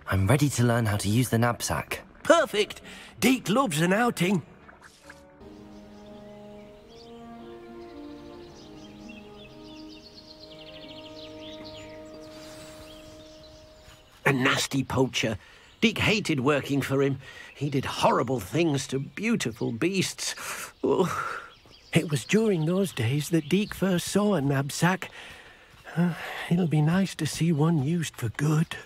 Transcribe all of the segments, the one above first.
I'm ready to learn how to use the knapsack. Perfect! Deke loves an outing. A nasty poacher. Deke hated working for him. He did horrible things to beautiful beasts. Oh. It was during those days that Deke first saw a knapsack. It'll be nice to see one used for good.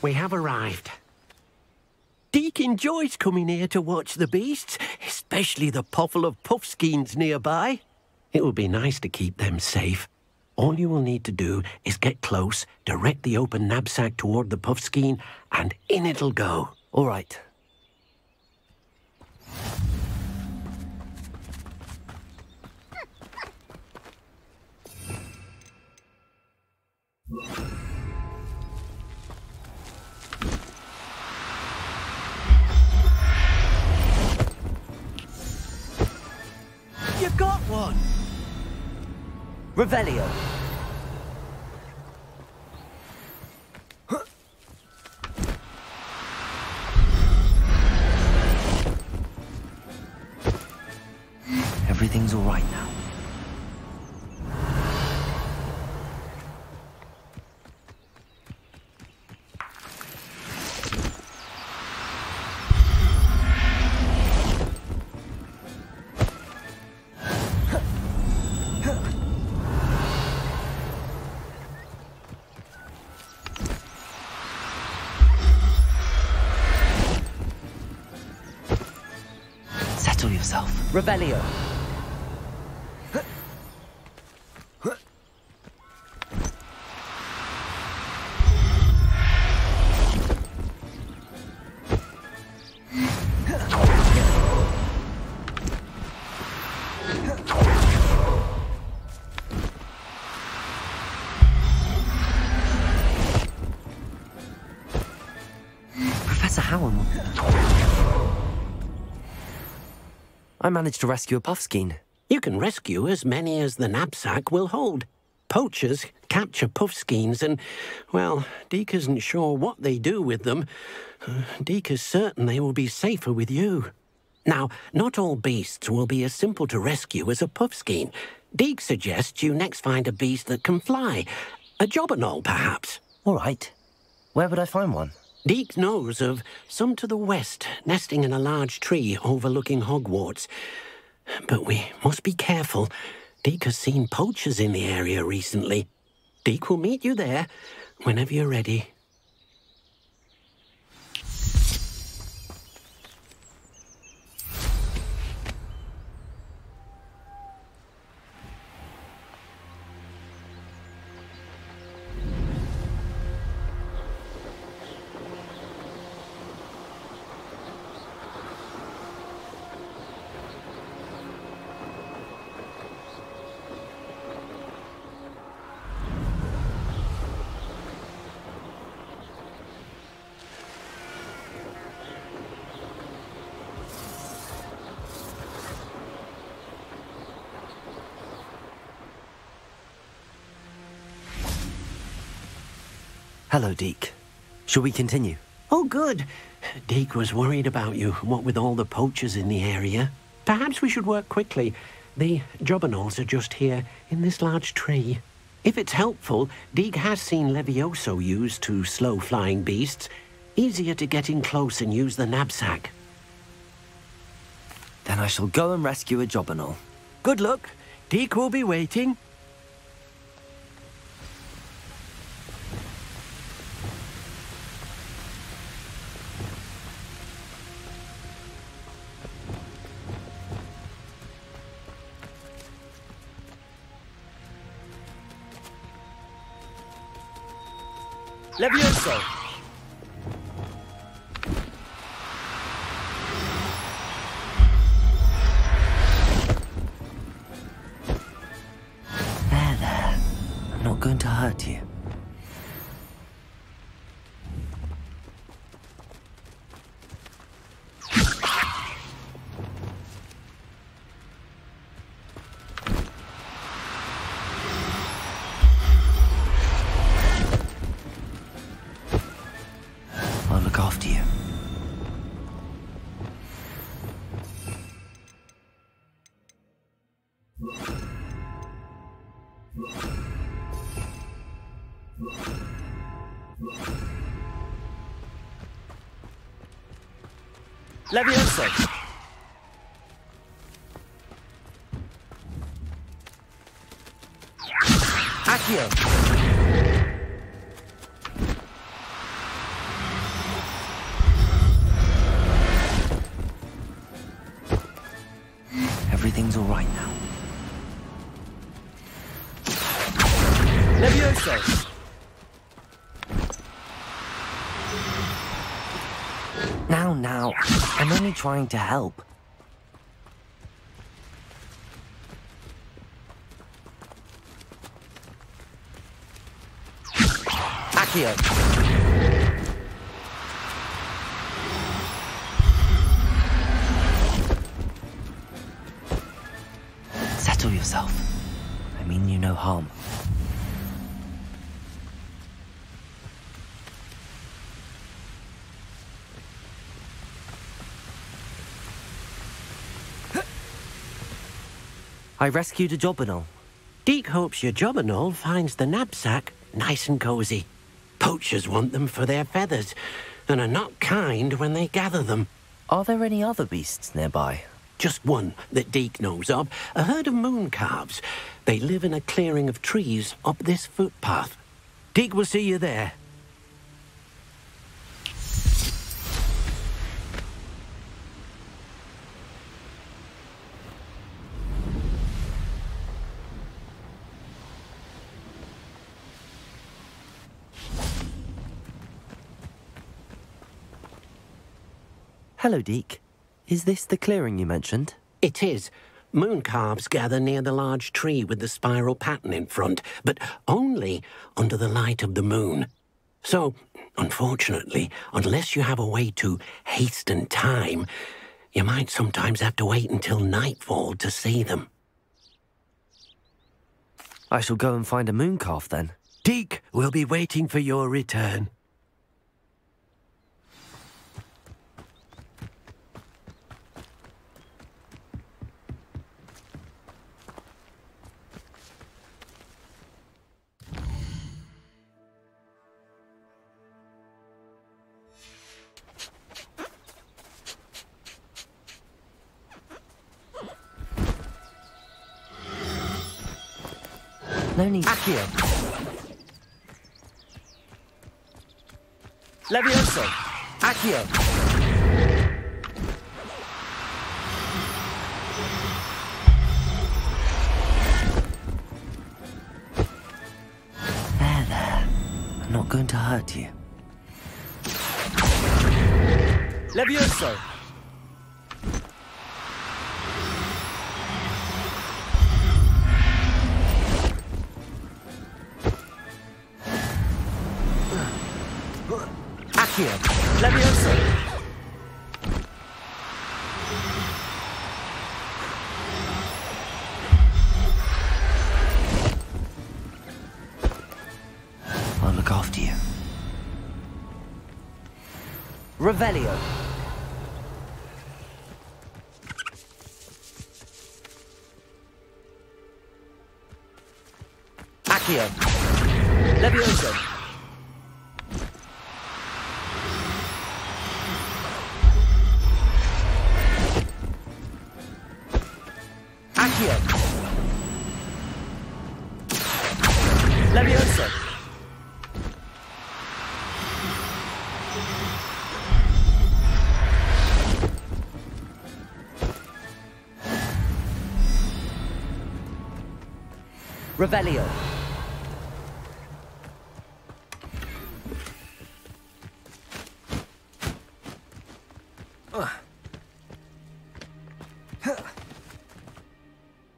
We have arrived. Deke enjoys coming here to watch the beasts, especially the potful of puffskeins nearby. It will be nice to keep them safe. All you will need to do is get close, direct the open knapsack toward the puffskein, and in it'll go. All right. You got one! Revelio. Everything's all right now. Settle yourself. Revelio. Professor Howard. I managed to rescue a puffskein. You can rescue as many as the knapsack will hold. Poachers capture puffskeins and, well, Deke isn't sure what they do with them. Deke is certain they will be safer with you. Now, not all beasts will be as simple to rescue as a puffskein. Deke suggests you next find a beast that can fly. A jobberknoll, perhaps. All right. Where would I find one? Deke knows of some to the west, nesting in a large tree overlooking Hogwarts. But we must be careful. Deke has seen poachers in the area recently. Deke will meet you there whenever you're ready. Hello, Deke. Shall we continue? Oh, good. Deke was worried about you, what with all the poachers in the area. Perhaps we should work quickly. The jobberknolls are just here, in this large tree. If it's helpful, Deke has seen Levioso used to slow flying beasts. Easier to get in close and use the knapsack. Then I shall go and rescue a jobberknoll. Good luck. Deke will be waiting. Levioso! There. I'm not going to hurt you. Levioso! Accio! Everything's all right now. Levioso! Now, I'm only trying to help. Accio! Settle yourself. I mean you no harm. I rescued a Jobberknoll. Deek hopes your Jobberknoll finds the knapsack nice and cozy. Poachers want them for their feathers, and are not kind when they gather them. Are there any other beasts nearby? Just one that Deek knows of, a herd of moon calves. They live in a clearing of trees up this footpath. Deek will see you there. Hello, Deek. Is this the clearing you mentioned? It is. Moon calves gather near the large tree with the spiral pattern in front, but only under the light of the moon. So, unfortunately, unless you have a way to hasten time, you might sometimes have to wait until nightfall to see them. I shall go and find a moon calf then. Deek will be waiting for your return. No need. Accio! Levioso! Accio! There. I'm not going to hurt you. Levioso! Levioso! I'll look after you. Revelio! Accio! Levioso! Levioso! Revelio!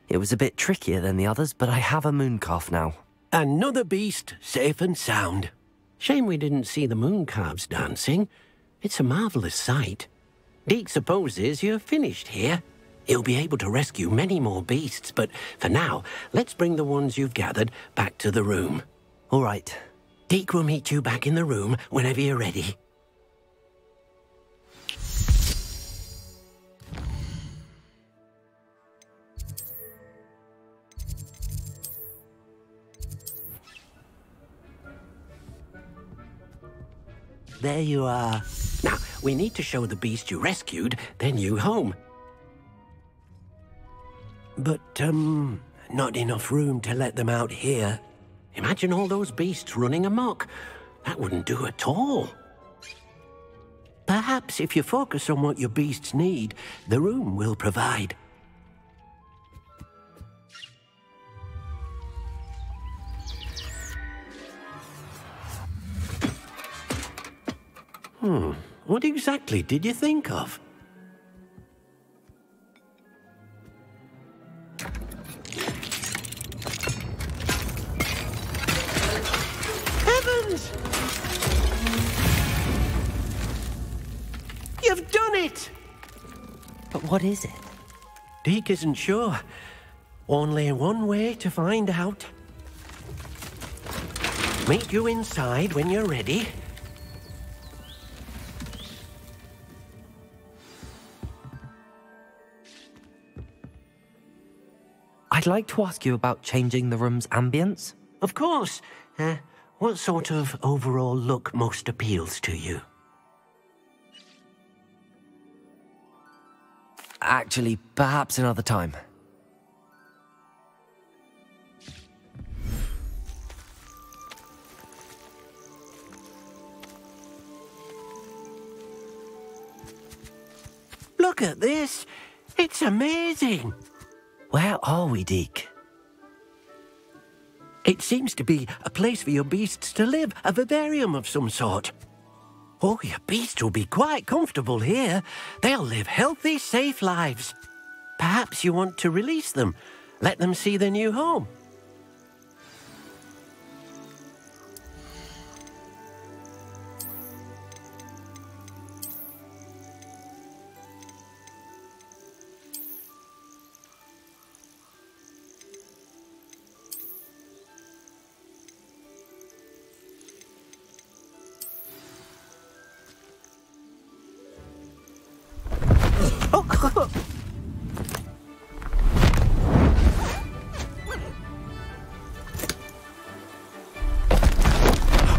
It was a bit trickier than the others, but I have a moon calf now. Another beast, safe and sound. Shame we didn't see the moon calves dancing. It's a marvellous sight. Deek supposes you're finished here. He'll be able to rescue many more beasts, but for now, let's bring the ones you've gathered back to the room. All right. Deek will meet you back in the room whenever you're ready. there you are. Now, we need to show the beast you rescued their new home. But, not enough room to let them out here. Imagine all those beasts running amok. That wouldn't do at all. Perhaps if you focus on what your beasts need, the room will provide. What exactly did you think of? Heavens! You've done it! But what is it? Deke isn't sure. Only one way to find out. Meet you inside when you're ready. I'd like to ask you about changing the room's ambience. Of course. What sort of overall look most appeals to you? Actually, perhaps another time. Look at this! It's amazing! Where are we, Deke? It seems to be a place for your beasts to live, a vivarium of some sort. Oh, your beasts will be quite comfortable here. They'll live healthy, safe lives. Perhaps you want to release them, let them see their new home.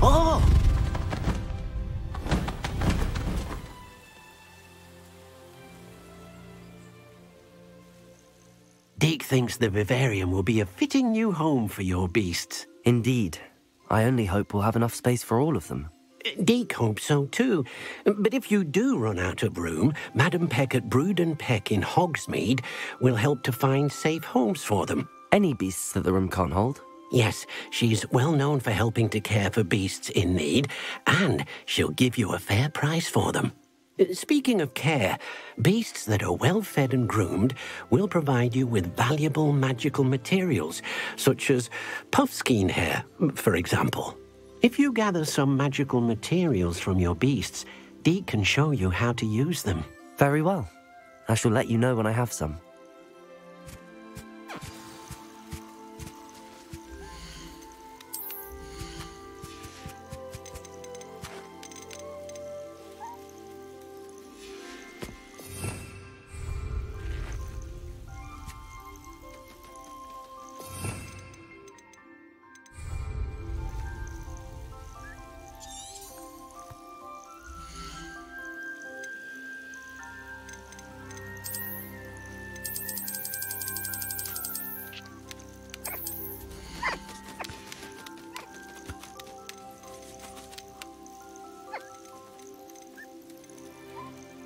Oh! Deke thinks the vivarium will be a fitting new home for your beasts. Indeed. I only hope we'll have enough space for all of them. Deke hopes so too. But if you do run out of room, Madam Peck at Brood and Peck in Hogsmeade will help to find safe homes for them. Any beasts that the room can't hold? Yes, she's well known for helping to care for beasts in need, and she'll give you a fair price for them. Speaking of care, beasts that are well fed and groomed will provide you with valuable magical materials, such as puffskein hair, for example. If you gather some magical materials from your beasts, Deke can show you how to use them. Very well. I shall let you know when I have some.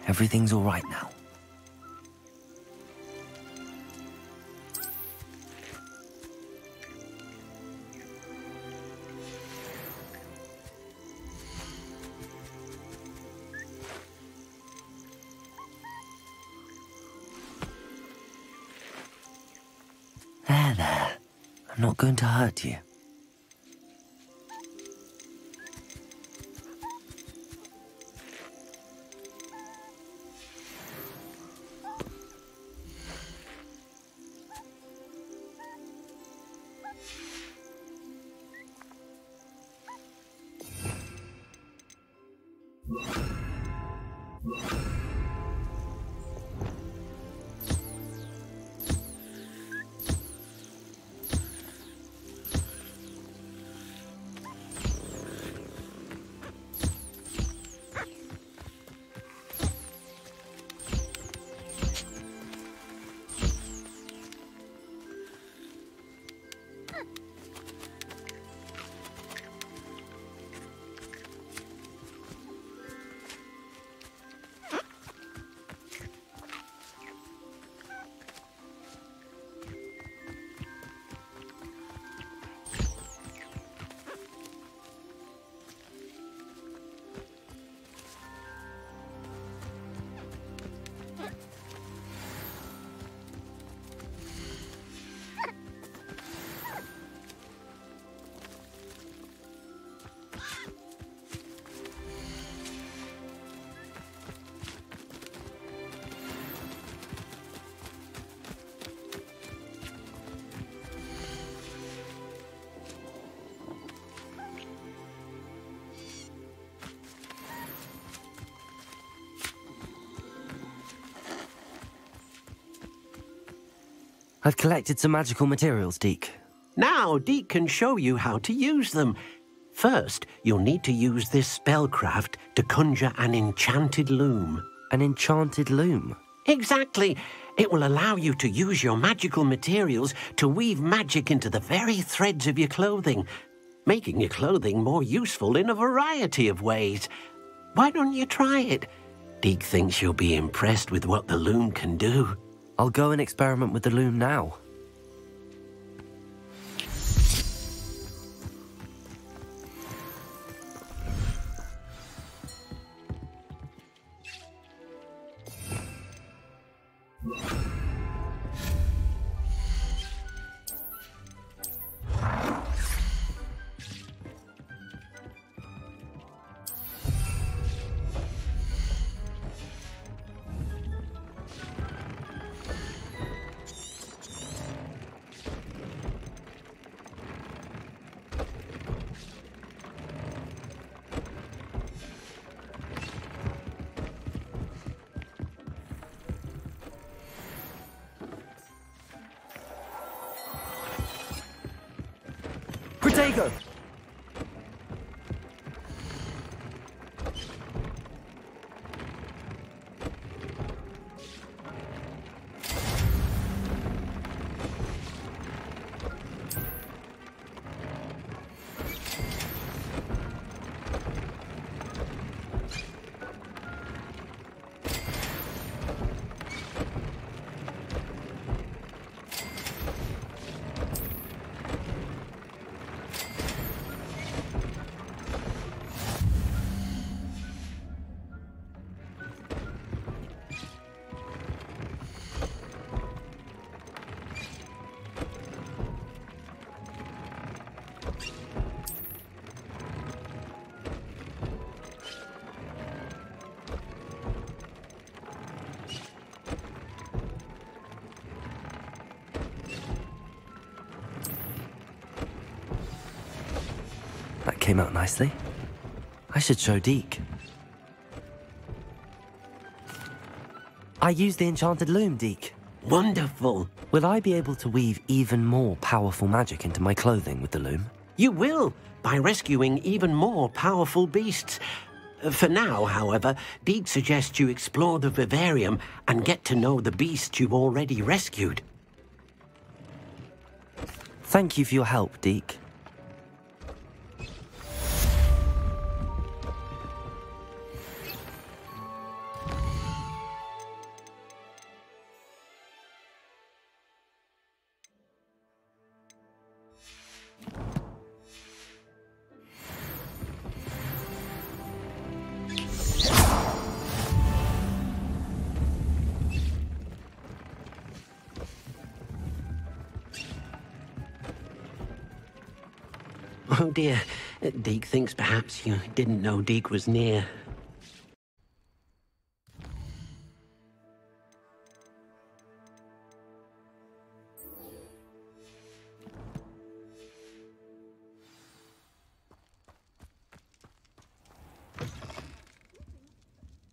Everything's all right now. There. I'm not going to hurt you. I've collected some magical materials, Deek. Now Deke can show you how to use them. First, you'll need to use this spellcraft to conjure an enchanted loom. An enchanted loom? Exactly. It will allow you to use your magical materials to weave magic into the very threads of your clothing, making your clothing more useful in a variety of ways. Why don't you try it? Deke thinks you'll be impressed with what the loom can do. I'll go and experiment with the loom now. Protego! That came out nicely. I should show Deke. I used the enchanted loom, Deke. Wonderful. Will I be able to weave even more powerful magic into my clothing with the loom? You will, by rescuing even more powerful beasts. For now, however, Deke suggests you explore the vivarium and get to know the beasts you've already rescued. Thank you for your help, Deke. Oh dear, Deke thinks perhaps you didn't know Deke was near.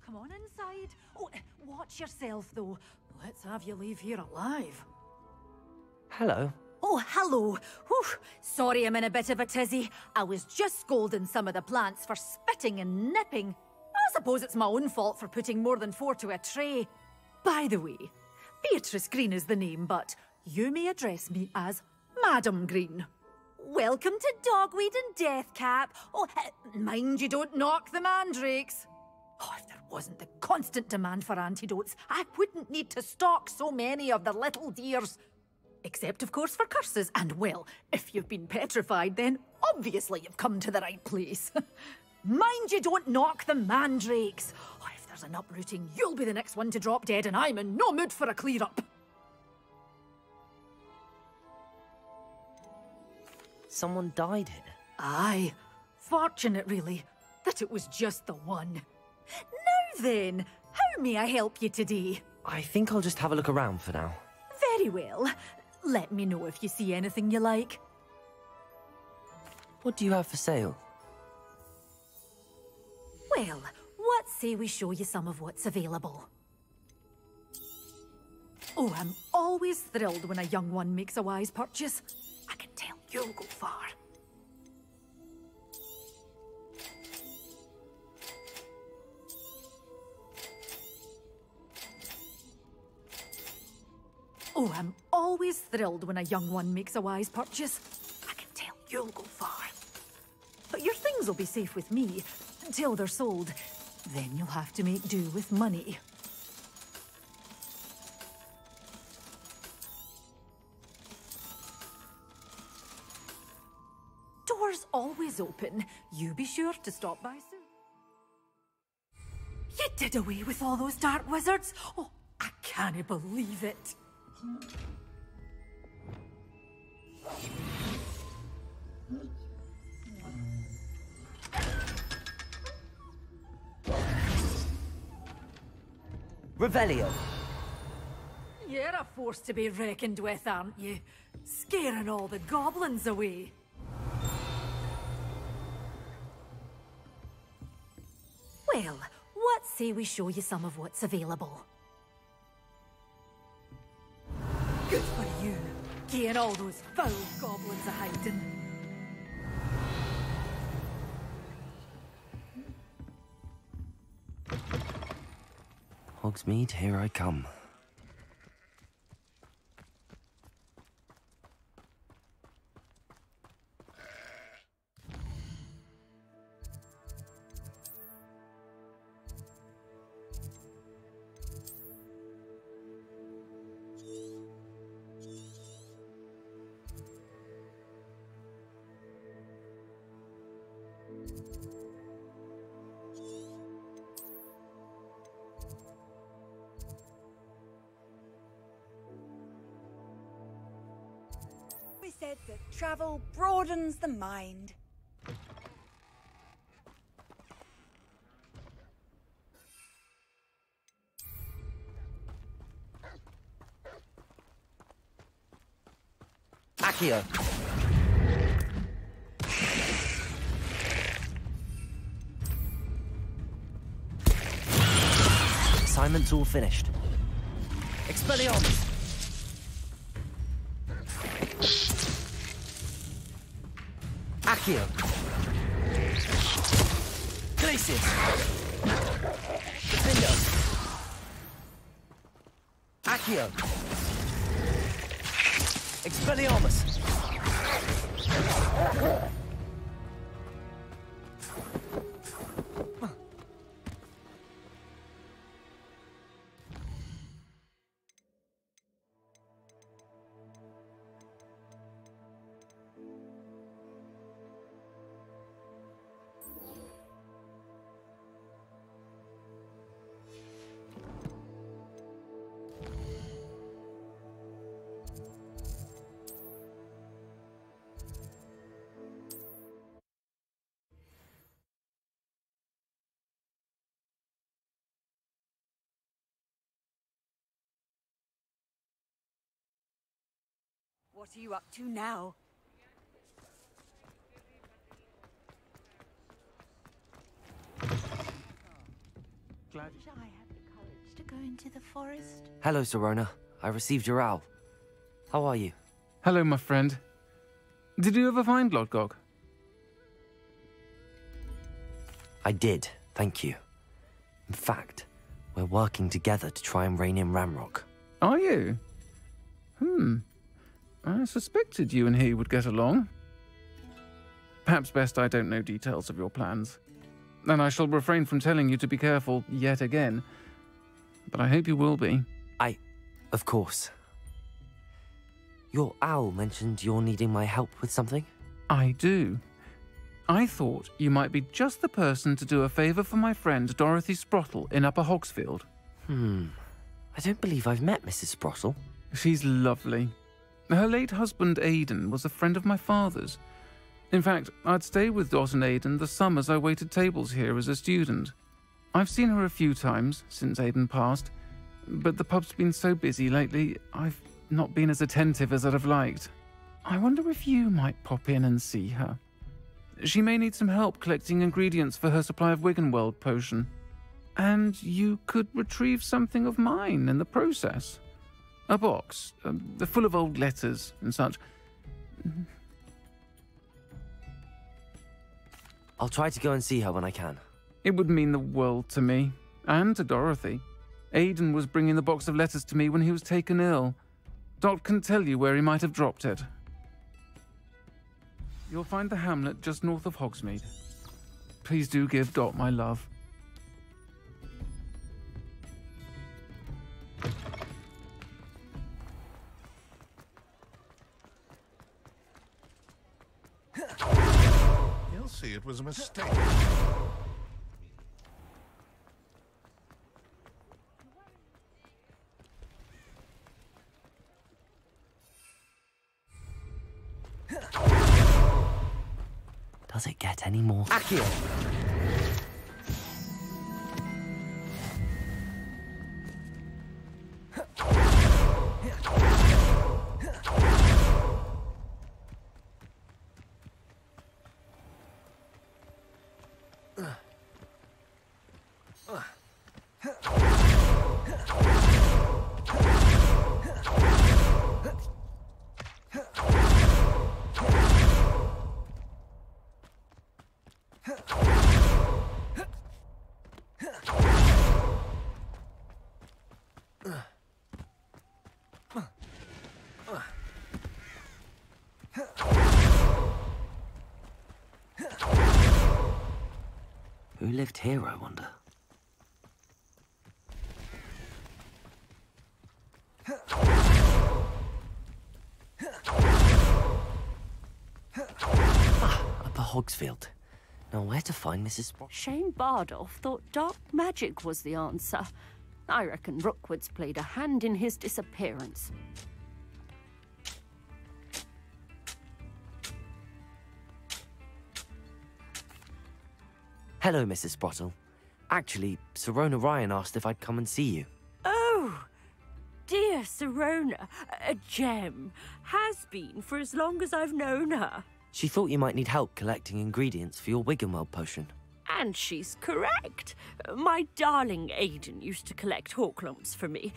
Come on inside. Oh, watch yourself though. Let's have you leave here alive. Hello. Oh, hello. Whew. Sorry I'm in a bit of a tizzy. I was just scolding some of the plants for spitting and nipping. I suppose it's my own fault for putting more than 4 to a tray. By the way, Beatrice Green is the name, but you may address me as Madam Green. Welcome to Dogweed and Deathcap. Oh, mind you don't knock the mandrakes. Oh, if there wasn't the constant demand for antidotes, I wouldn't need to stock so many of the little dears. Except, of course, for curses. And, well, if you've been petrified, then obviously you've come to the right place. Mind you don't knock the mandrakes. Oh, if there's an uprooting, you'll be the next one to drop dead, and I'm in no mood for a clear-up. Someone died here. Aye. Fortunate, really, that it was just the one. Now then, how may I help you today? I think I'll just have a look around for now. Very well. Let me know if you see anything you like. What do you have for sale? Well, what say we show you some of what's available? Oh, I'm always thrilled when a young one makes a wise purchase. I can tell you'll go far. Oh, I'm always thrilled when a young one makes a wise purchase. I can tell you'll go far. But your things will be safe with me until they're sold. Then you'll have to make do with money. Doors always open. You be sure to stop by soon. You did away with all those dark wizards? Oh, I can't believe it. Revelio. You're a force to be reckoned with, aren't you? Scaring all the goblins away. Well, what say we show you some of what's available? Good for you, getting all those foul goblins a-hiding. Hogsmeade, here I come. We said that travel broadens the mind. Accio. Assignment's all finished. Expelliarmus. Accio. Glacius. Defendo. Accio. Expelliarmus. What are you up to now? Glad Wish I had the courage to go into the forest. Hello, Sirona. I received your owl. How are you? Hello, my friend. Did you ever find Lodgok? I did, thank you. In fact, we're working together to try and rein in Ramrock. Are you? I suspected you and he would get along. Perhaps best I don't know details of your plans. And I shall refrain from telling you to be careful yet again. But I hope you will be. Of course. Your owl mentioned you're needing my help with something? I do. I thought you might be just the person to do a favour for my friend Dorothy Sprottle in Upper Hogsfield. I don't believe I've met Mrs. Sprottle. She's lovely. Her late husband Aidan was a friend of my father's. In fact, I'd stay with Dot and Aidan the summers I waited tables here as a student. I've seen her a few times since Aidan passed, but the pub's been so busy lately, I've not been as attentive as I'd have liked. I wonder if you might pop in and see her. She may need some help collecting ingredients for her supply of Wiggenweld potion. And you could retrieve something of mine in the process. A box, full of old letters and such. I'll try to go and see her when I can. It would mean the world to me, and to Dorothy. Aidan was bringing the box of letters to me when he was taken ill. Dot can tell you where he might have dropped it. You'll find the hamlet just north of Hogsmeade. Please do give Dot my love. He'll see it was a mistake. Does it get any more? Accio! Who lived here, I wonder? Upper Hogsfield. Now, where to find Mrs. Shane Bardolph thought dark magic was the answer. I reckon Rookwood's played a hand in his disappearance. Hello, Mrs. Sprottle. Actually, Sirona Ryan asked if I'd come and see you. Oh, dear Sirona, a gem. Has been for as long as I've known her. She thought you might need help collecting ingredients for your Wiggenweld potion. And she's correct. My darling Aidan used to collect Horklumps for me.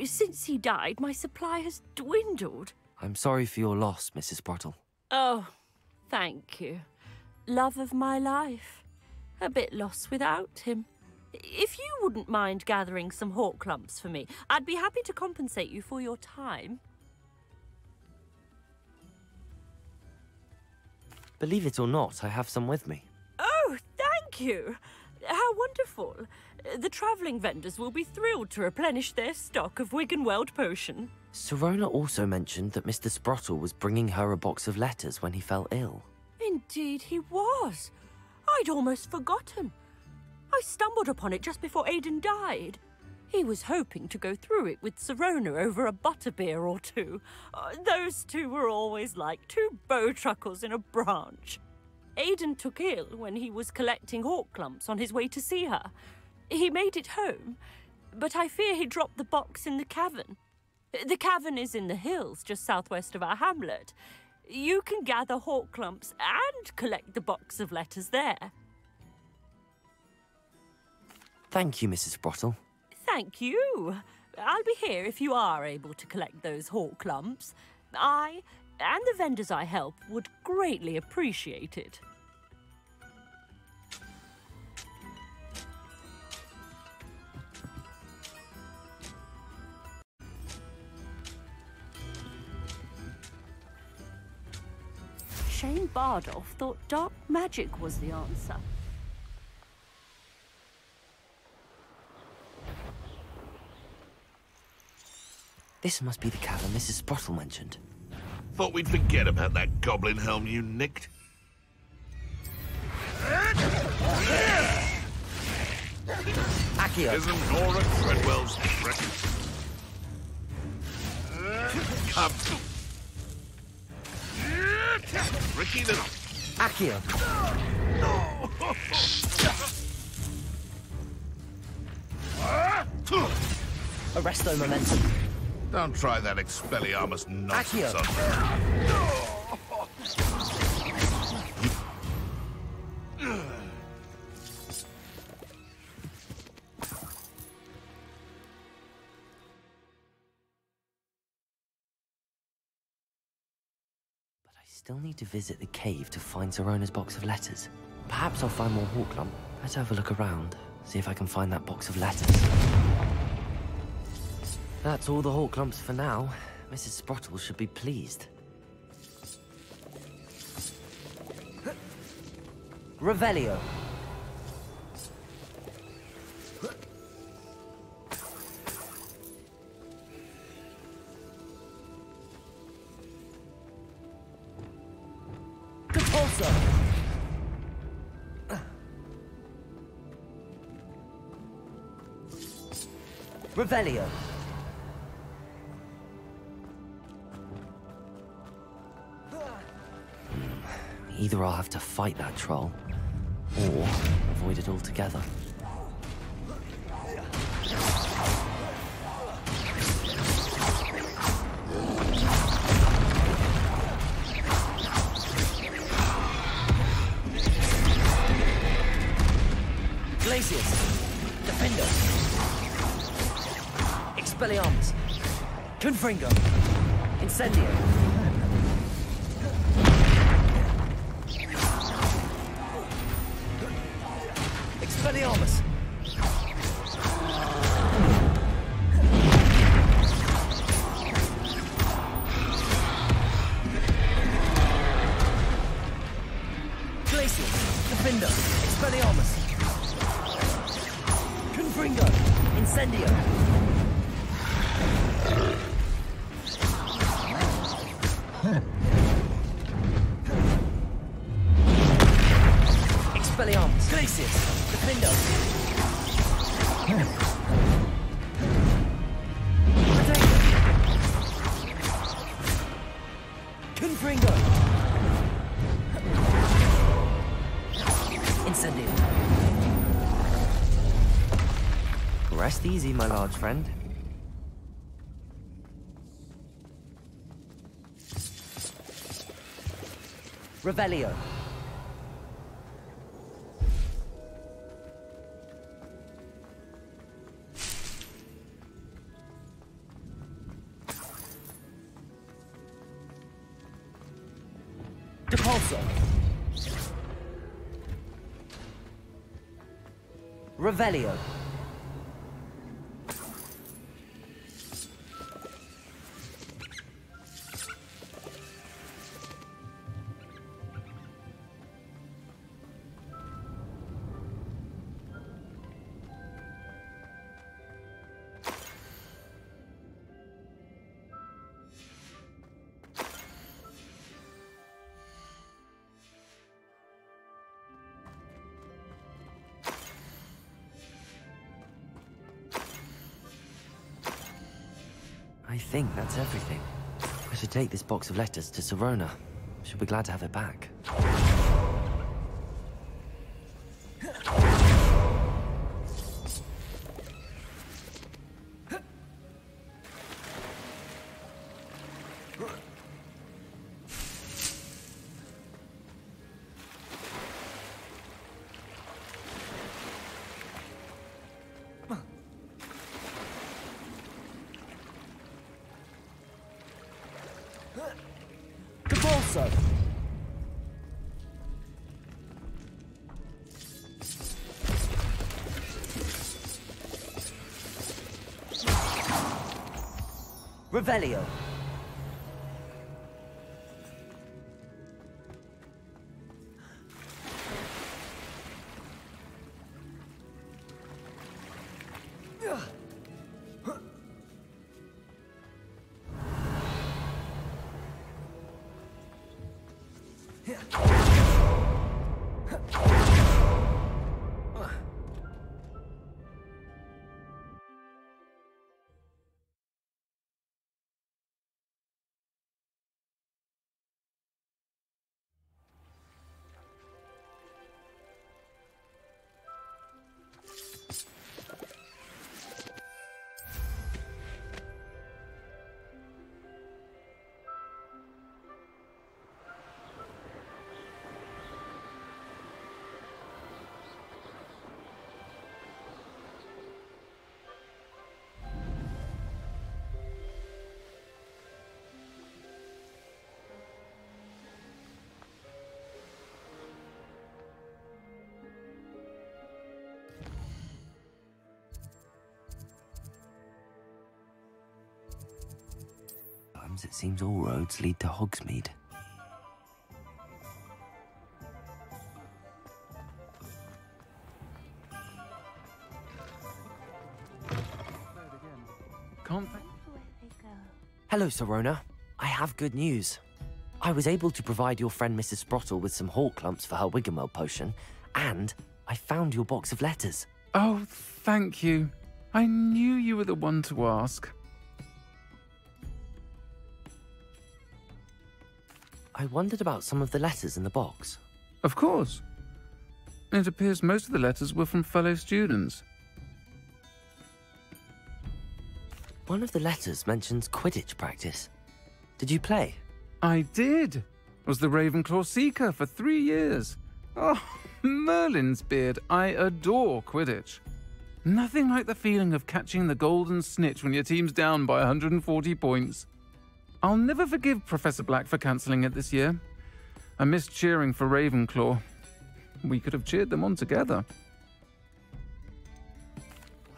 Since he died, my supply has dwindled. I'm sorry for your loss, Mrs. Sprottle. Oh, thank you. Love of my life. A bit lost without him. If you wouldn't mind gathering some Horklumps for me, I'd be happy to compensate you for your time. Believe it or not, I have some with me. Oh, thank you. How wonderful. The travelling vendors will be thrilled to replenish their stock of Wiggenweld potion. Sirona also mentioned that Mr. Sprottle was bringing her a box of letters when he fell ill. Indeed he was. I'd almost forgotten. I stumbled upon it just before Aidan died. He was hoping to go through it with Sirona over a butterbeer or two. Those two were always like two bowtruckles in a branch. Aidan took ill when he was collecting Horklumps on his way to see her. He made it home, but I fear he dropped the box in the cavern. The cavern is in the hills just southwest of our hamlet. You can gather Horklumps and collect the box of letters there. Thank you, Mrs. Sprottle. Thank you. I'll be here if you are able to collect those Horklumps. I and the vendors I help would greatly appreciate it. Shane Bardolph thought dark magic was the answer. This must be the cavern Mrs. Sprottle mentioned. Thought we'd forget about that goblin helm you nicked. Accio! Isn't Nora Treadwell's trick? Come. Tricky little. Accio! Arresto momentum. Don't try that Expelliarmus nonsense. Accio! still need to visit the cave to find Sirona's box of letters. Perhaps I'll find more Hawklump. Let's have a look around, see if I can find that box of letters. That's all the Hawklumps for now. Mrs. Sprottle should be pleased. Revelio. Compulso. Revelio. Either I'll have to fight that troll, or avoid it altogether. Glacius! Defendo! Expelliarmus! Confringo! Incendio! Expelliarmus! Glacius! Defendo! Expelliarmus! Confringo! Incendio! Expelliarmus! Glacius! Defendo! Confringo! Incendio! Rest easy, my large friend. Revelio. Depulso. Revelio. I think that's everything. I should take this box of letters to Sirona. She'll be glad to have it back. Compulso. Revelio. Sometimes it seems all roads lead to Hogsmeade. Hello, Sirona. I have good news. I was able to provide your friend Mrs. Sprottle with some hawk lumps for her Wiggenweld potion, and I found your box of letters. Oh, thank you. I knew you were the one to ask. I wondered about some of the letters in the box. Of course. It appears most of the letters were from fellow students. One of the letters mentions Quidditch practice. Did you play? I did. Was the Ravenclaw Seeker for 3 years. Oh, Merlin's beard. I adore Quidditch. Nothing like the feeling of catching the golden snitch when your team's down by 140 points. I'll never forgive Professor Black for cancelling it this year. I missed cheering for Ravenclaw. We could have cheered them on together.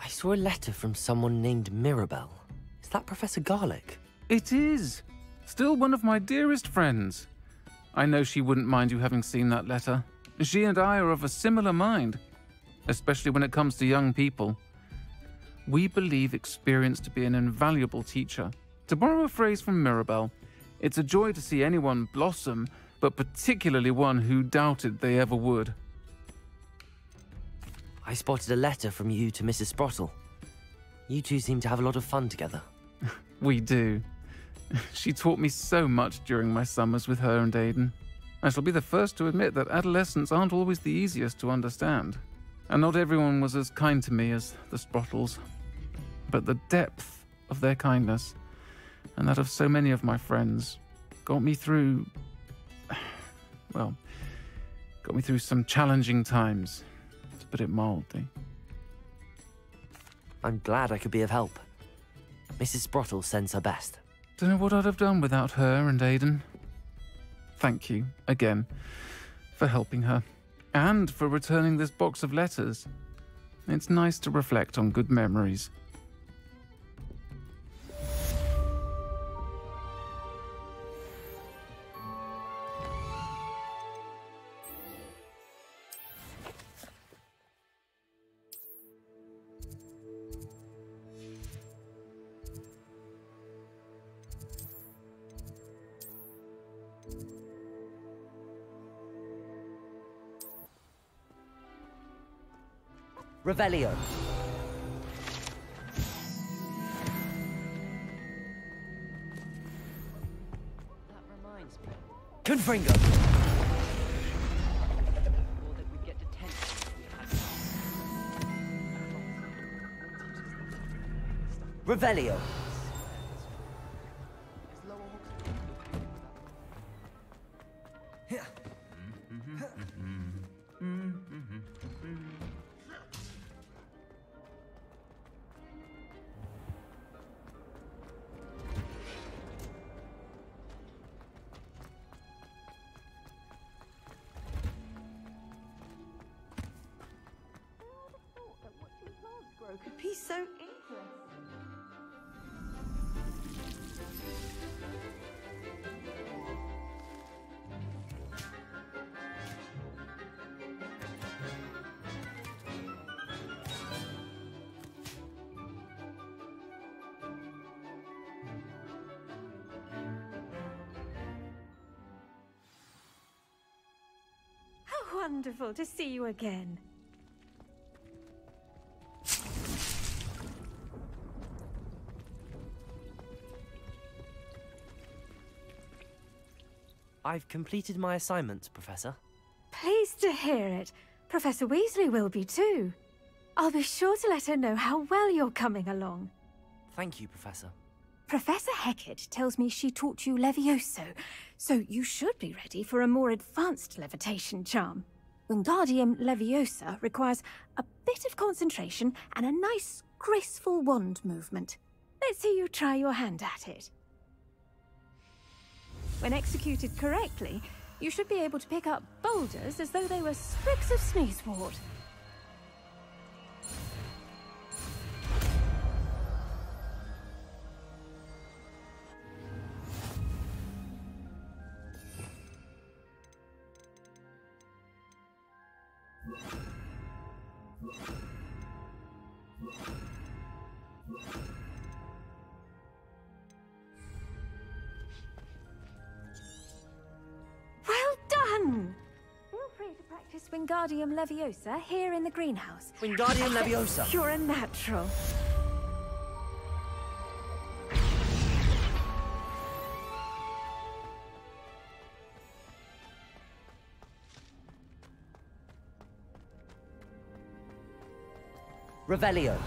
I saw a letter from someone named Mirabelle. Is that Professor Garlick? It is. Still one of my dearest friends. I know she wouldn't mind you having seen that letter. She and I are of a similar mind, especially when it comes to young people. We believe experience to be an invaluable teacher. To borrow a phrase from Mirabelle, it's a joy to see anyone blossom, but particularly one who doubted they ever would. I spotted a letter from you to Mrs. Sprottle. You two seem to have a lot of fun together. We do. She taught me so much during my summers with her and Aidan. I shall be the first to admit that adolescents aren't always the easiest to understand. And not everyone was as kind to me as the Sprottles. But the depth of their kindness, and that of so many of my friends, got me through... well, got me through some challenging times, to put it mildly. I'm glad I could be of help. Mrs. Sprottle sends her best. Don't know what I'd have done without her and Aidan. Thank you, again, for helping her, and for returning this box of letters. It's nice to reflect on good memories. Revelio. That reminds me. Confringo. Or that we'd get detention if we had. Revelio. Could be so interesting. How wonderful to see you again. I've completed my assignments, Professor. Pleased to hear it. Professor Weasley will be too. I'll be sure to let her know how well you're coming along. Thank you, Professor. Professor Hecat tells me she taught you Levioso, so you should be ready for a more advanced levitation charm. Wingardium Leviosa requires a bit of concentration and a nice, graceful wand movement. Let's see you try your hand at it. When executed correctly, you should be able to pick up boulders as though they were sprigs of sneezewort. Well done! Feel free to practice Wingardium Leviosa here in the greenhouse. Wingardium Leviosa. You're a natural. Revelio.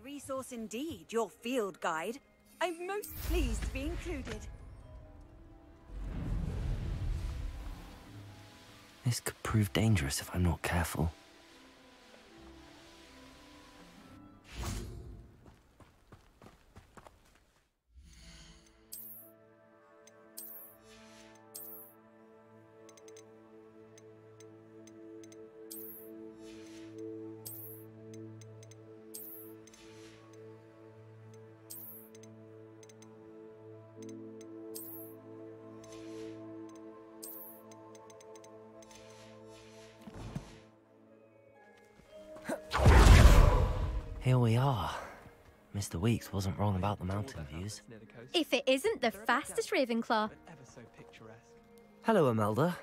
Resource indeed, your field guide. I'm most pleased to be included. This could prove dangerous if I'm not careful. Here we are. Mr. Weeks wasn't wrong about the mountain views. If it isn't the fastest Ravenclaw. Hello, Imelda.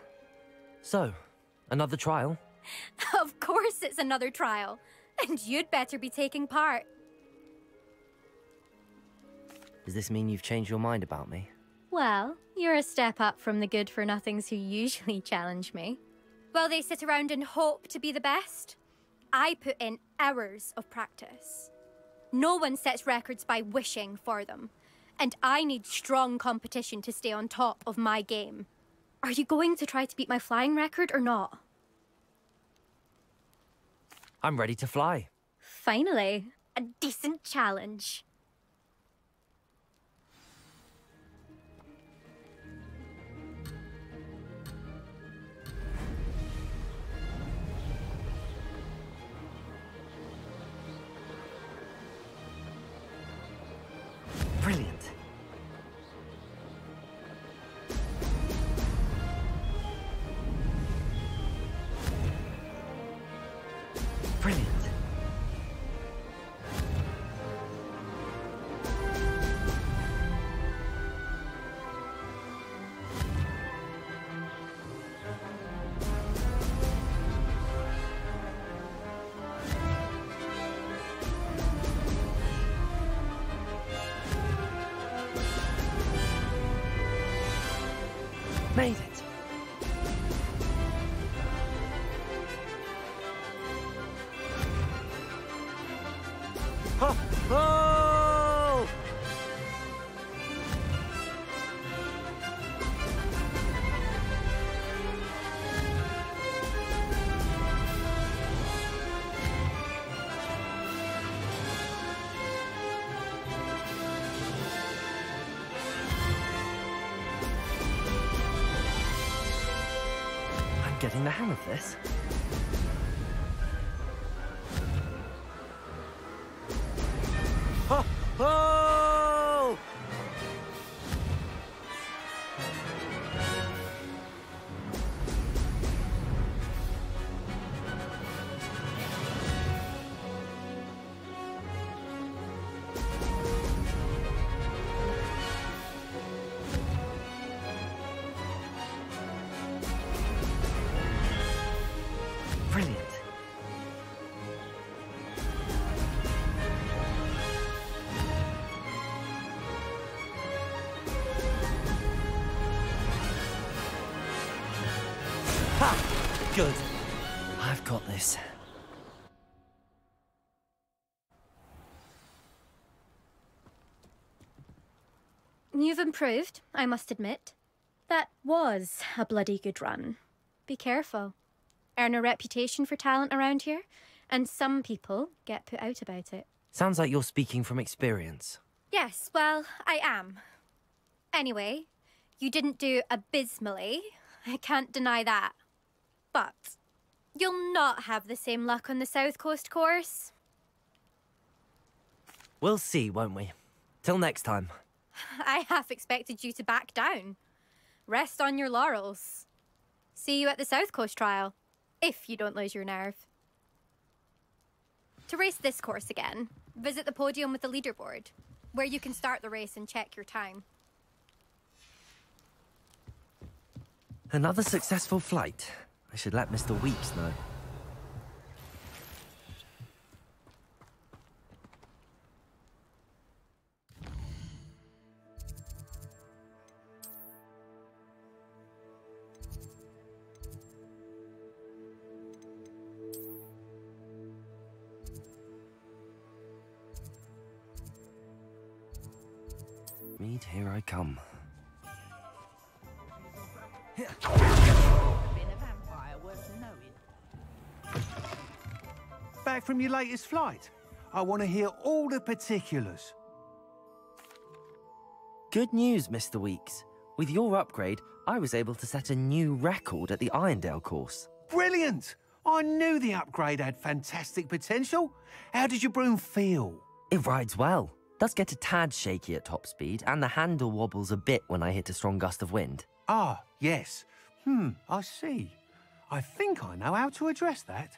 So, another trial? Of course it's another trial. And you'd better be taking part. Does this mean you've changed your mind about me? Well, you're a step up from the good-for-nothings who usually challenge me. While they sit around and hope to be the best, I put in hours of practice. No one sets records by wishing for them, and I need strong competition to stay on top of my game. Are you going to try to beat my flying record or not? I'm ready to fly. Finally, a decent challenge. Brilliant. Brilliant. Made it. Ho! Ho! Getting the hang of this. Ho! Ho! Brilliant. Good. I've got this. You've improved, I must admit. That was a bloody good run. Be careful. Earn a reputation for talent around here, and some people get put out about it. Sounds like you're speaking from experience. Yes, well, I am. Anyway, you didn't do abysmally. I can't deny that. But you'll not have the same luck on the South Coast course. We'll see, won't we? Till next time. I half expected you to back down. Rest on your laurels. See you at the South Coast trial, if you don't lose your nerve. To race this course again, visit the podium with the leaderboard, where you can start the race and check your time. Another successful flight. I should let Mr. Weeks know. Mead, here I come. Back from your latest flight? I want to hear all the particulars. Good news, Mr. Weeks. With your upgrade, I was able to set a new record at the Irondale course. Brilliant! I knew the upgrade had fantastic potential. How did your broom feel? It rides well. Does get a tad shaky at top speed, and the handle wobbles a bit when I hit a strong gust of wind. Ah, yes. I see. I think I know how to address that.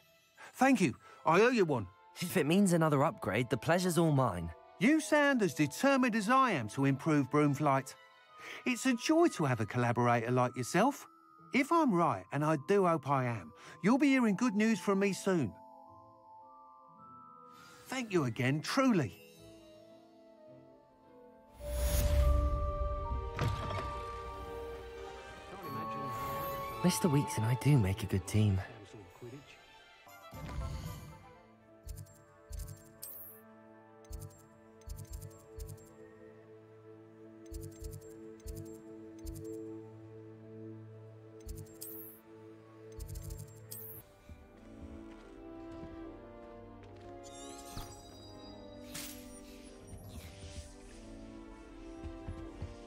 Thank you. I owe you one. If it means another upgrade, the pleasure's all mine. You sound as determined as I am to improve broom flight. It's a joy to have a collaborator like yourself. If I'm right, and I do hope I am, you'll be hearing good news from me soon. Thank you again, truly. Mr. Weeks and I do make a good team.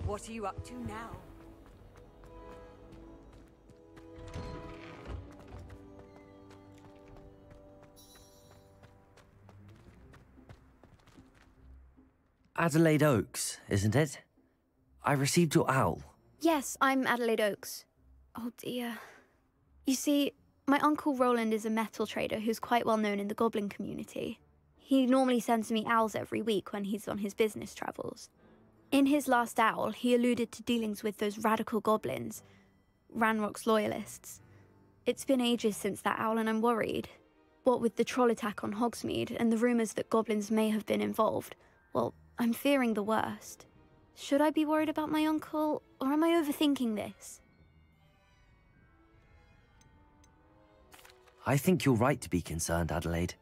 What are you up to now? Adelaide Oaks, isn't it? I received your owl. Yes, I'm Adelaide Oaks. Oh dear. You see, my uncle Rowland is a metal trader who's quite well known in the goblin community. He normally sends me owls every week when he's on his business travels. In his last owl, he alluded to dealings with those radical goblins, Ranrock's loyalists. It's been ages since that owl and I'm worried. What with the troll attack on Hogsmeade and the rumours that goblins may have been involved, well, I'm fearing the worst. Should I be worried about my uncle, or am I overthinking this? I think you're right to be concerned, Adelaide.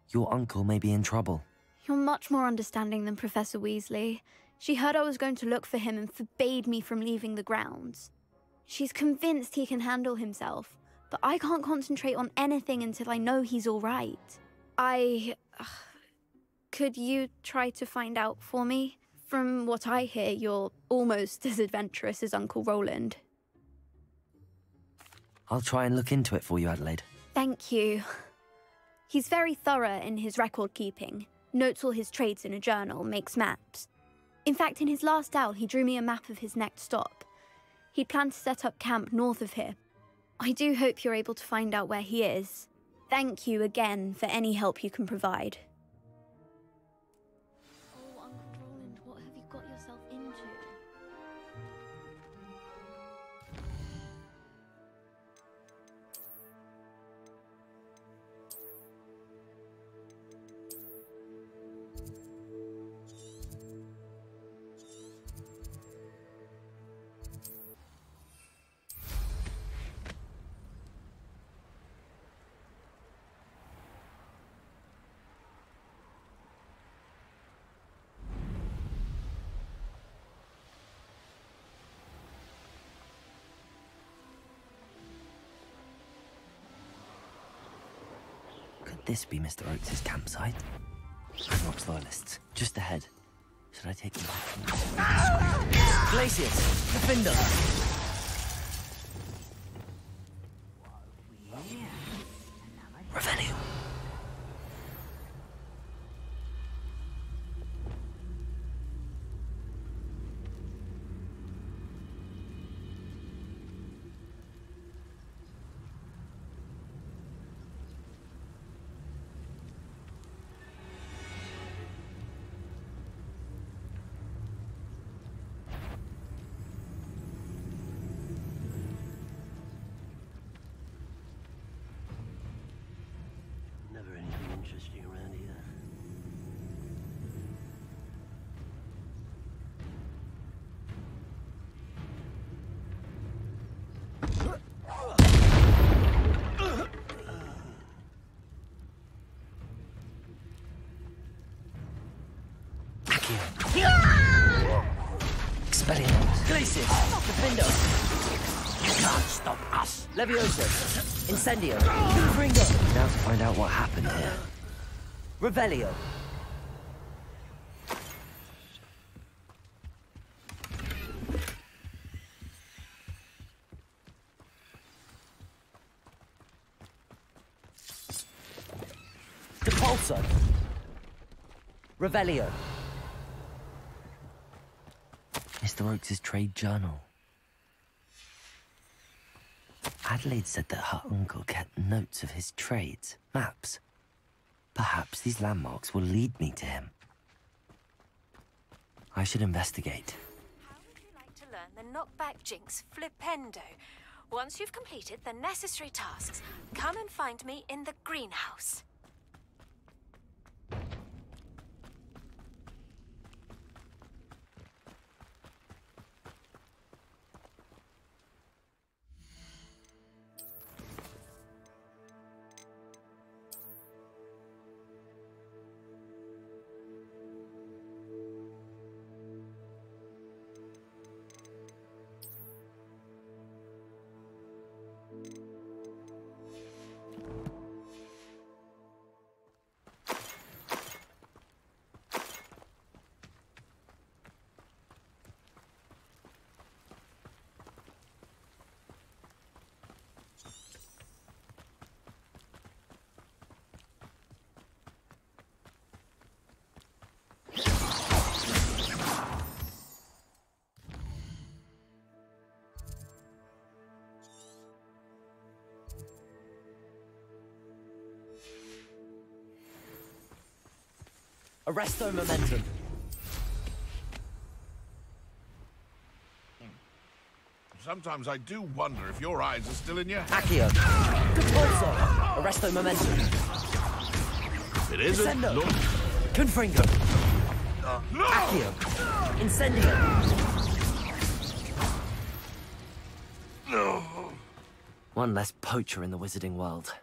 Your uncle may be in trouble. You're much more understanding than Professor Weasley. She heard I was going to look for him and forbade me from leaving the grounds. She's convinced he can handle himself, but I can't concentrate on anything until I know he's all right. Could you try to find out for me? From what I hear, you're almost as adventurous as Uncle Rowland. I'll try and look into it for you, Adelaide. Thank you. He's very thorough in his record keeping, notes all his trades in a journal, makes maps. In fact, in his last owl, he drew me a map of his next stop. He planned to set up camp north of here. I do hope you're able to find out where he is. Thank you again for any help you can provide. Oh, Uncle Rowland, what have you got yourself into? this be Mr. Oakes' campsite? Rocks loyalists, just ahead. Should I take them back? Glacius! Defender! Revelio! Never anything interesting around here. Expelliarmus! Glacius! Defender! You can't stop us! Levioso! Incendio! Ringo! Now to find out what happened here. Revelio! Depulso! Revelio! Mr. Oakes' trade journal. Adelaide said that her uncle kept notes of his trades, maps. Perhaps these landmarks will lead me to him. I should investigate. How would you like to learn the knockback jinx flipendo? Once you've completed the necessary tasks, come and find me in the greenhouse. Arresto momentum. Sometimes I do wonder if your eyes are still in your head. Accio. Depulso. Arresto momentum. It isn't. Descendo. Look. Confringo. Accio. Incendio. One less poacher in the wizarding world.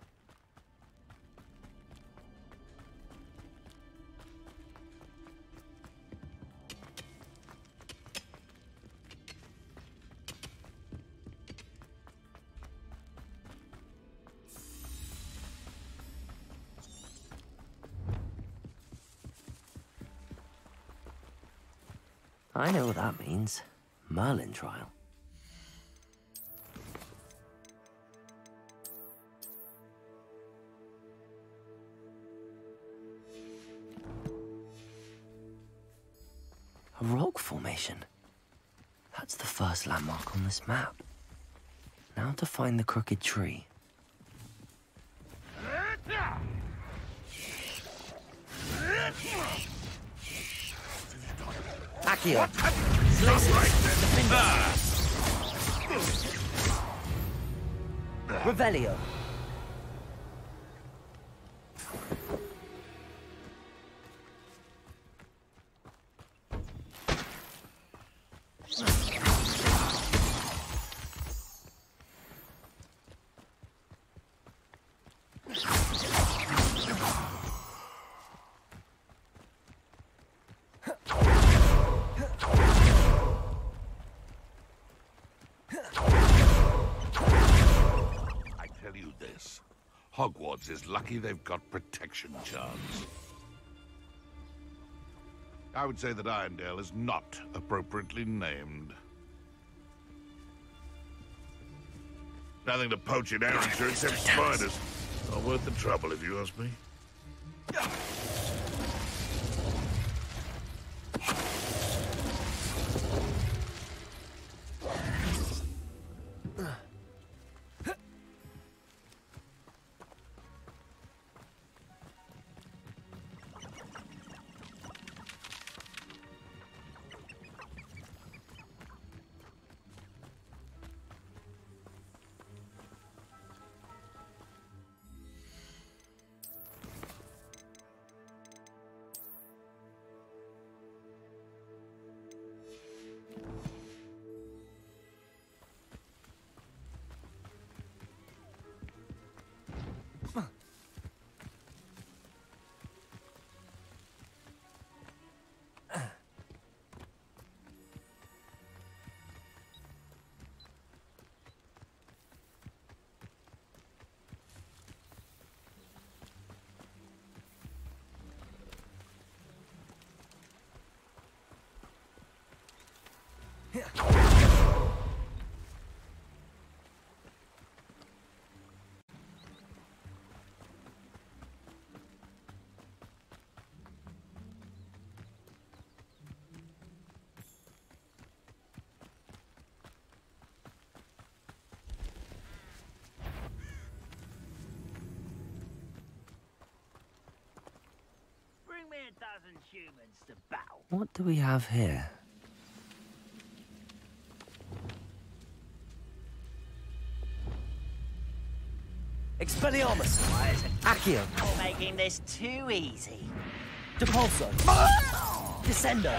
I know what that means. Merlin trial. A rock formation. That's the first landmark on this map. Now to find the crooked tree. Accio. Revelio. Hogwarts is lucky they've got protection charms. I would say that Irondale is not appropriately named. Nothing to poach in Arrowshire except spiders. Not worth the trouble, if you ask me. Bring me 1,000 humans to battle. What do we have here? Expelliarmus! Accio! You're making this too easy. Depulso! Descendo!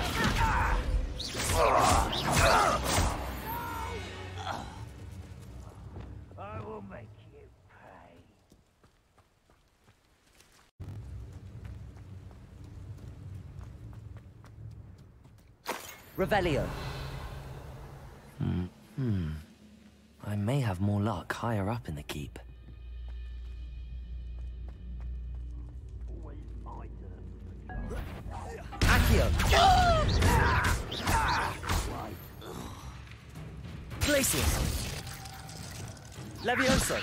I will make you pay. Revelio. I may have more luck higher up in the keep. Accio! Glacius! Levioso!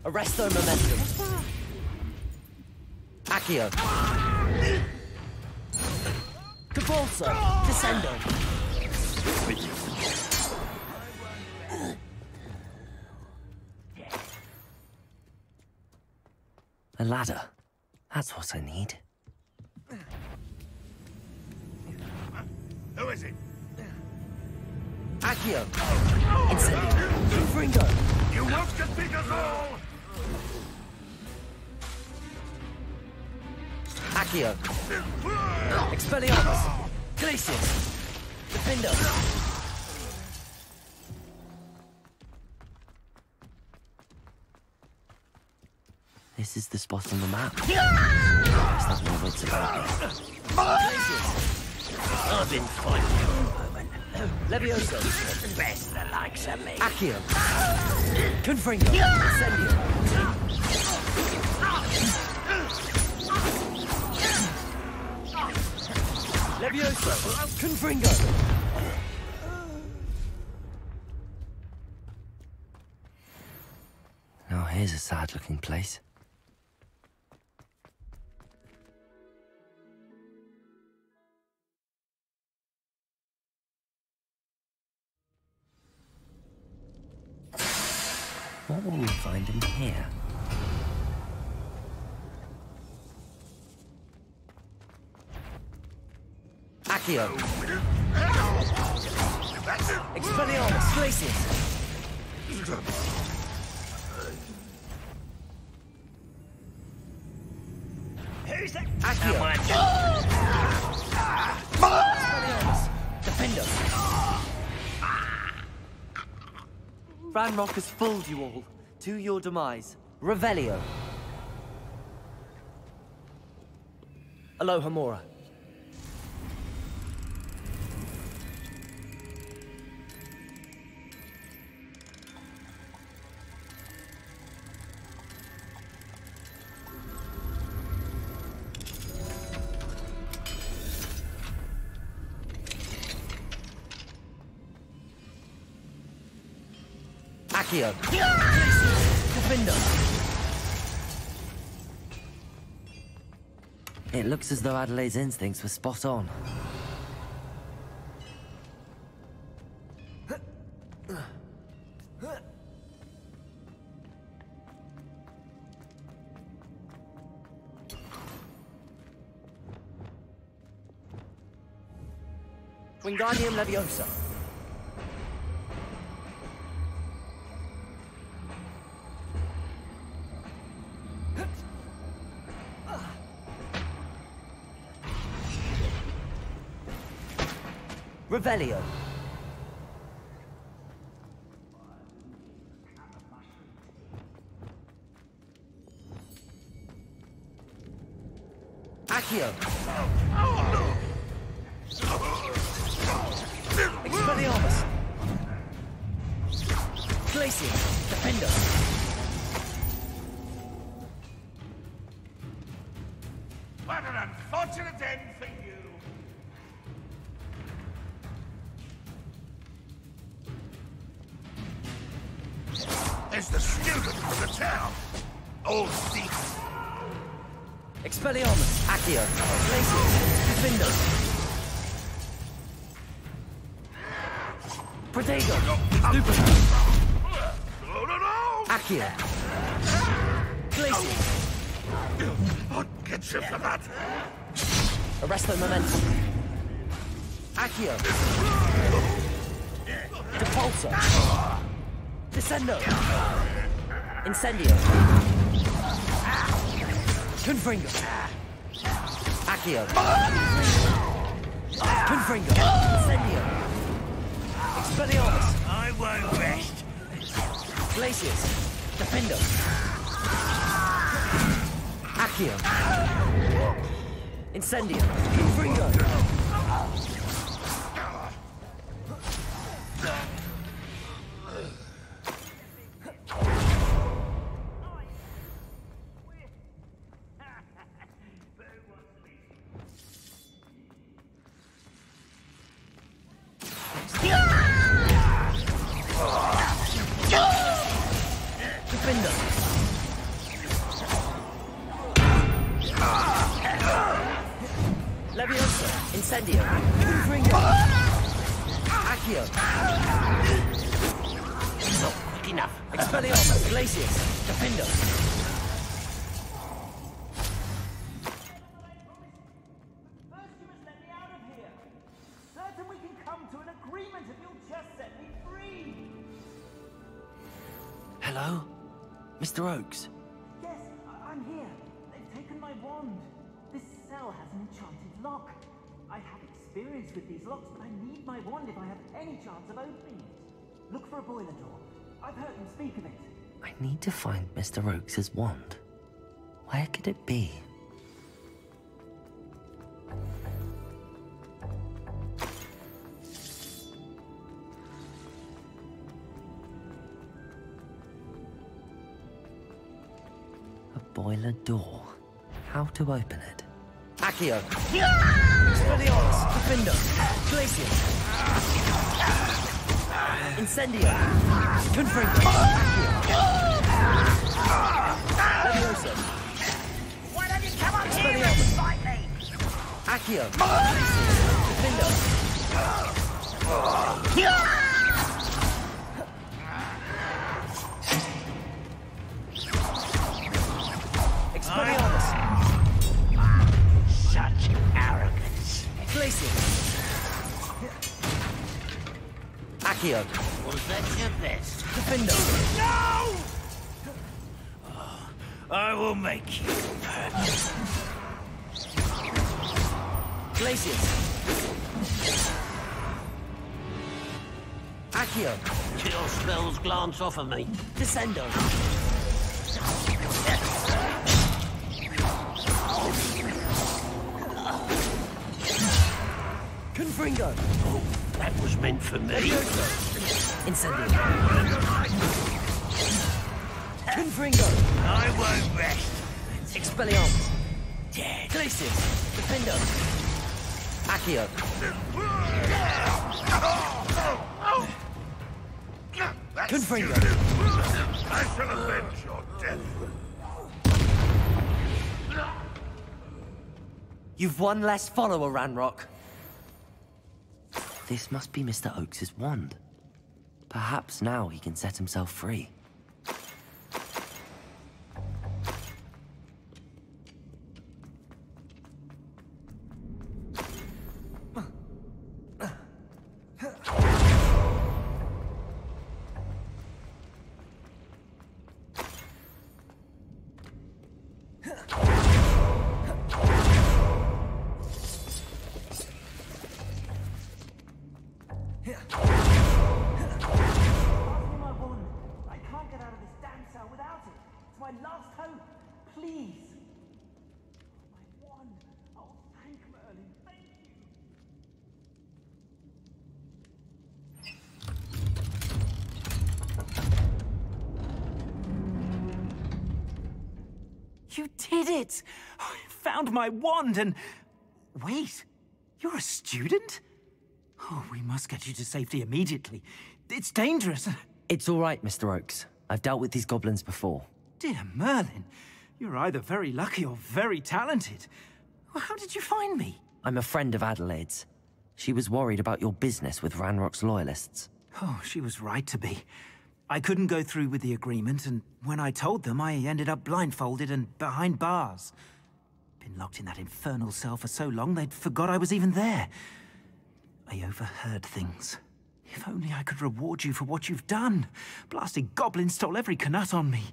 Arresto Momentum! Accio! Cabalso! Descendo! A ladder. That's what I need. Who is it? Accio! Incendio! Fringo! You won't defeat us all! Accio! Expelliarmus! Glacius! Defendo! This is the spot on the map. There's nothing my wits about me. I've been fighting for a moment. Levioso! The best that likes of me. Accio! Confringo! Incendio! Levioso! Confringo! Now here's a sad-looking place. What will we find in here? Accio! Expelliarmus! Glacius! Who's that? Accio! Expelliarmus! Defendo! Ranrock has fooled you all. To your demise. Revelio. Alohomora. Accio. Defender. It looks as though Adelaide's instincts were spot on. Wingardium Leviosa. Revelio. Accio. Expelliarmus. Glacier. Defender. What an unfortunate end for you! There's the student from the town. Old thief. Expelliarmus. Accio. Glacier. Defender. Protego. Stupid. Accio. Glacier. I'll get you for that. Arresto Momentum. Accio. Depulso. Descendo. Incendio. Confringo. Accio. Confringo. Incendio. Expelliarmus. I won't rest. Glaciers. Defendo. Accio. Incendio. Confringo. Leviosa, Incendio, Confringo, Accio. Not quick enough. Expelliarmus, Glacius, Defendo. First you must let me out of here. Certain we can come to an agreement if you'll just set me free. Hello? Mr. Oakes? Yes, I'm here. They've taken my wand. This cell has an enchanted lock. I have experience with these locks, but I need my wand if I have any chance of opening it. Look for a boiler door. I've heard them speak of it. I need to find Mr. Oakes' wand. Where could it be? A boiler door. How to open it? Accio. Expelliarmus, Defendo, Glacius. Incendio. Confringo. Leviosa. Why don't you come up here and fight me? Accio. Defendo. Expelliarmus. Such arrogance. Glacius. Accio. Was that your best? Defendo. No! I will make you hurt. Glacius. Accio. Chill spells glance off of me. Descendo. Confringo. Oh, that was meant for me. Incendio. Confringo. I won't rest. Expelliarmus. Dead. Glacius. Defendo. Accio. Confringo. I shall avenge your death. You've one less follower, Ranrock. This must be Mr. Oakes's wand. Perhaps now he can set himself free. You did it! I found my wand and... Wait, you're a student? Oh, we must get you to safety immediately. It's dangerous. It's all right, Mr. Oakes. I've dealt with these goblins before. Dear Merlin, you're either very lucky or very talented. Well, how did you find me? I'm a friend of Adelaide's. She was worried about your business with Ranrock's loyalists. Oh, she was right to be. I couldn't go through with the agreement, and when I told them, I ended up blindfolded and behind bars. Been locked in that infernal cell for so long, they'd forgot I was even there. I overheard things. If only I could reward you for what you've done. Blasted goblins stole every knut on me.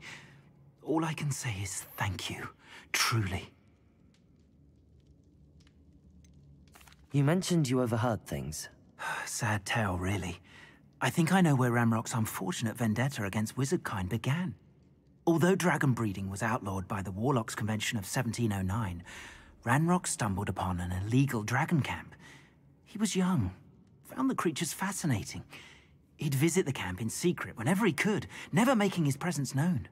All I can say is thank you, truly. You mentioned you overheard things. Sad tale, really. I think I know where Ranrock's unfortunate vendetta against wizardkind began. Although dragon breeding was outlawed by the Warlocks Convention of 1709, Ranrock stumbled upon an illegal dragon camp. He was young, found the creatures fascinating. He'd visit the camp in secret whenever he could, never making his presence known.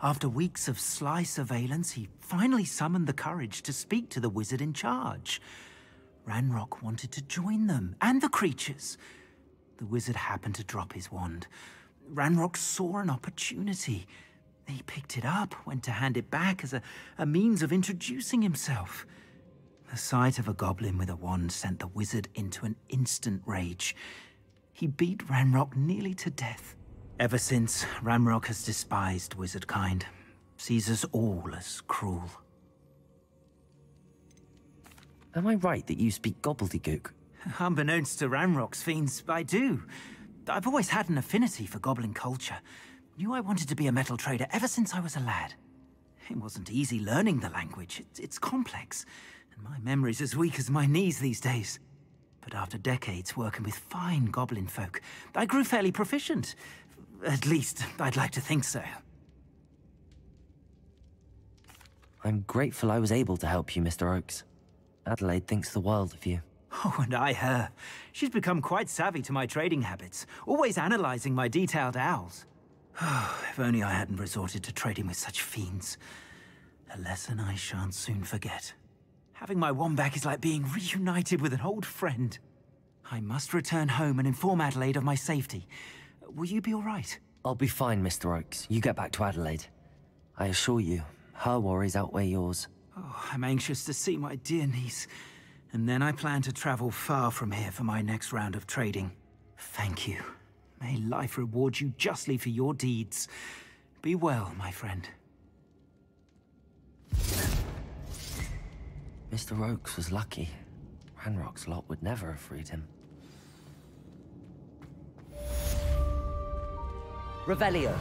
After weeks of sly surveillance, he finally summoned the courage to speak to the wizard in charge. Ranrock wanted to join them, and the creatures. The wizard happened to drop his wand. Ranrock saw an opportunity. He picked it up, went to hand it back as a means of introducing himself. The sight of a goblin with a wand sent the wizard into an instant rage. He beat Ranrock nearly to death. Ever since, Ranrock has despised wizardkind, sees us all as cruel. Am I right that you speak gobbledygook? Unbeknownst to Ranrock's fiends, I do. I've always had an affinity for goblin culture. Knew I wanted to be a metal trader ever since I was a lad. It wasn't easy learning the language. It's complex, and my memory's as weak as my knees these days. But after decades working with fine goblin folk, I grew fairly proficient. At least, I'd like to think so. I'm grateful I was able to help you, Mr. Oakes. Adelaide thinks the world of you. Oh, and I her. She's become quite savvy to my trading habits, always analyzing my detailed owls. Oh, if only I hadn't resorted to trading with such fiends. A lesson I shan't soon forget. Having my wand back is like being reunited with an old friend. I must return home and inform Adelaide of my safety. Will you be all right? I'll be fine, Mr. Oakes. You get back to Adelaide. I assure you, her worries outweigh yours. Oh, I'm anxious to see my dear niece. And then I plan to travel far from here for my next round of trading. Thank you. May life reward you justly for your deeds. Be well, my friend. Mr. Oakes was lucky. Ranrock's lot would never have freed him. Revelio.